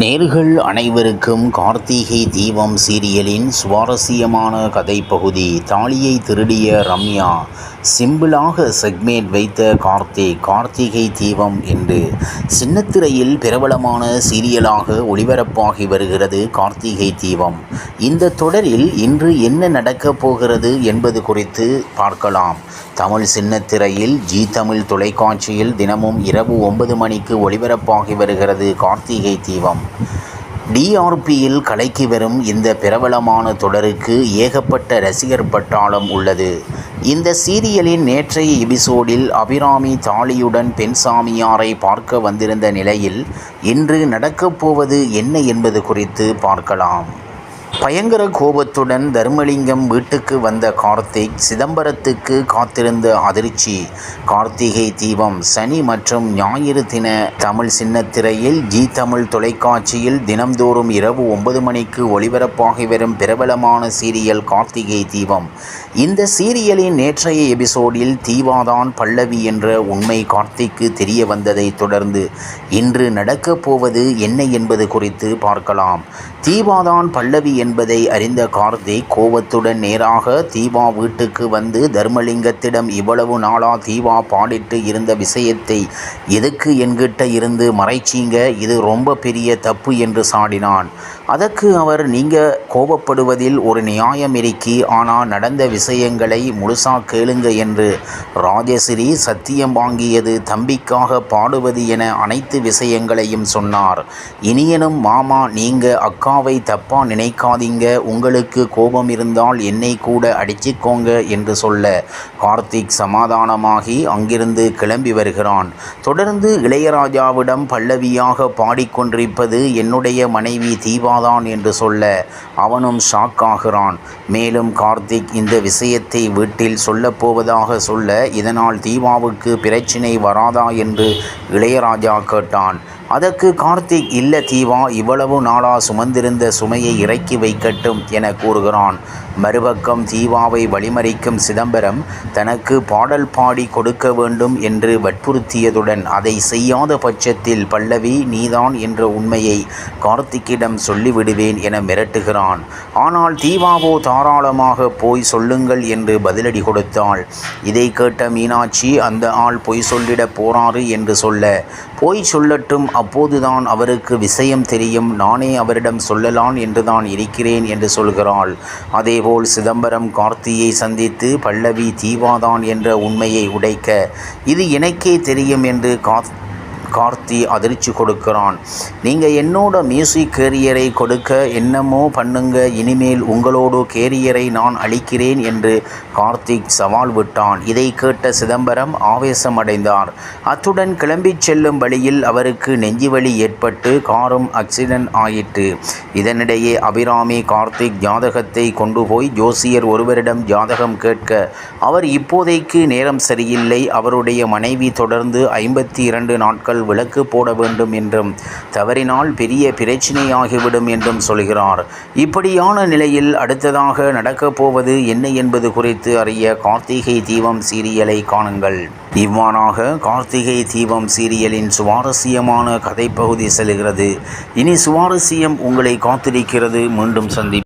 நேர்கள் அனைவருக்கும் கார்த்திகை தீபம் சீரியலின் சுவாரஸ்யமான கதைப்பகுதி. தாலியை திருடிய ரம்யா, சிம்பிளாக செக்மேட் வைத்த கார்த்திகை தீபம் என்று சின்னத்திரையில் பிரபலமான சீரியலாக ஒளிபரப்பாகி வருகிறது கார்த்திகை தீபம். இந்த தொடரில் இன்று என்ன நடக்கப் போகிறது என்பது குறித்து பார்க்கலாம். தமிழ் சின்னத்திரையில் ஜி தமிழ் தொலைக்காட்சியில் தினமும் இரவு 9 மணிக்கு ஒளிபரப்பாகி வருகிறது கார்த்திகை தீபம். டிஆர்பியில் கலைக்கு வரும் இந்த பிரபலமான தொடருக்கு ஏகப்பட்ட ரசிகர் பட்டாளம் உள்ளது. இந்த சீரியலின் நேற்றைய எபிசோடில் அபிராமி தாலியுடன் பெண் சாமியாரை பார்க்க வந்திருந்த நிலையில் இன்று நடக்கப் போவது என்ன என்பது குறித்து பார்க்கலாம். பயங்கர கோபத்துடன் தர்மலிங்கம் வீட்டுக்கு வந்த கார்த்திக் சிதம்பரத்துக்கு காத்திருந்த அதிர்ச்சி. கார்த்திகை தீபம் சனி மற்றும் ஞாயிறு தின தமிழ் சின்னத்திரையில் ஜி தமிழ் தொலைக்காட்சியில் தினம்தோறும் இரவு 9 மணிக்கு ஒளிபரப்பாகி வரும் பிரபலமான சீரியல் கார்த்திகை தீபம். இந்த சீரியலின் நேற்றைய எபிசோடில் தீபாதான் பல்லவி என்ற உண்மை கார்த்திக்கு தெரிய வந்ததை தொடர்ந்து இன்று நடக்கப் போவது என்ன என்பது குறித்து பார்க்கலாம். தீபாதான் பல்லவி என்பதை அறிந்த கார்த்திக் கோபத்துடன் நேராக தீபா வீட்டுக்கு வந்து தர்மலிங்கத்திடம் இவ்வளவு நாளா தீபா பாடிட்டு இருந்த விஷயத்தை எதுக்கு என்கிட்ட இருந்து மறைச்சிங்க, இது ரொம்ப பெரிய தப்பு என்று சாடினான். அதற்கு அவர், நீங்க கோபப்படுவதில் ஒரு நியாயம் இருக்கி, ஆனால் நடந்த விஷயங்களை முழுசா கேளுங்க என்று ராஜஸ்ரீ சத்தியம் வாங்கியது, தம்பிக்காக பாடுவது என அனைத்து விஷயங்களையும் சொன்னார். இனியனும் மாமா, நீங்க அக்காவை தப்பா நினைக்காதீங்க, உங்களுக்கு கோபம் இருந்தால் என்னை கூட அடிச்சுக்கோங்க என்று சொல்ல கார்த்திக் சமாதானமாகி அங்கிருந்து கிளம்பி வருகிறான். தொடர்ந்து இளையராஜாவிடம் பல்லவியாக பாடிக்கொண்டிருப்பது என்னுடைய மனைவி தீபாதான் என்று சொல்ல அவனும் ஷாக் ஆகிறான். மேலும் கார்த்திக் இந்த விஷயத்தை வீட்டில் சொல்லப்போவதாக சொல்ல, இதனால் தீபாவுக்கு பிரச்சினை வராதா என்று இளையராஜா கேட்டான். அதற்கு கார்த்திக், இல்ல தீபா இவ்வளவு நாளா சுமந்திருந்த சுமையை இறக்கி வைக்கட்டும் என கூறுகிறான். மறுபக்கம் தீபாவை வழிமறிக்கும் சிதம்பரம் தனக்கு பாடல் பாடி கொடுக்க வேண்டும் என்று வற்புறுத்தியதுடன் அதை செய்யாத பட்சத்தில் பல்லவி நீதான் என்ற உண்மையை கார்த்திக்கிடம் சொல்லிவிடுவேன் என மிரட்டுகிறான். ஆனால் தீபாவோ தாராளமாக போய் சொல்லுங்கள் என்று பதிலடி கொடுத்தாள். இதை கேட்ட மீனாட்சி, அந்த ஆள் பொய் சொல்லிட போறாரு என்று சொல்ல, போய் சொல்லட்டும், அப்போதுதான் அவருக்கு விஷயம் தெரியும், நானே அவரிடம் சொல்லலாம் என்றுதான் இருக்கிறேன் என்று சொல்கிறாள். அதேபோல் சிதம்பரம் கார்த்தியை சந்தித்து பல்லவி தீபாதான் என்ற உண்மையை உடைக்க, இது எனக்கே தெரியும் என்று கார்த்தி அதிர்ச்சி கொடுக்கிறான். நீங்கள் என்னோட மியூசிக் கேரியரை கொடுக்க என்னமோ பண்ணுங்க, இனிமேல் உங்களோட கேரியரை நான் அளிக்கிறேன் என்று கார்த்திக் சவால் விட்டான். இதை கேட்ட சிதம்பரம் ஆவேசமடைந்தார். அத்துடன் கிளம்பி செல்லும் வழியில் அவருக்கு நெஞ்சுவலி ஏற்பட்டு காரும் ஆக்சிடென்ட் ஆயிற்று. இதனிடையே அபிராமி கார்த்திக் ஜாதகத்தை கொண்டு போய் ஜோசியர் ஒருவரிடம் ஜாதகம் கேட்க, அவர் இப்போதைக்கு நேரம் சரியில்லை, அவருடைய மனைவி தொடர்ந்து 52 நாட்கள் விளக்கு போட வேண்டும் என்றும் தவறினால் பெரிய பிரச்சனையாகிவிடும் என்றும் சொல்கிறார். இப்படியான நிலையில் அடுத்ததாக நடக்கப் போவது என்ன என்பது குறித்து அறிய கார்த்திகை தீபம் சீரியலை காணுங்கள். இவ்வாறாக கார்த்திகை தீபம் சீரியலின் சுவாரஸ்யமான கதைப்பகுதி செல்கிறது. இனி சுவாரஸ்யம் உங்களை காத்திருக்கிறது. மீண்டும் சந்திப்போம்.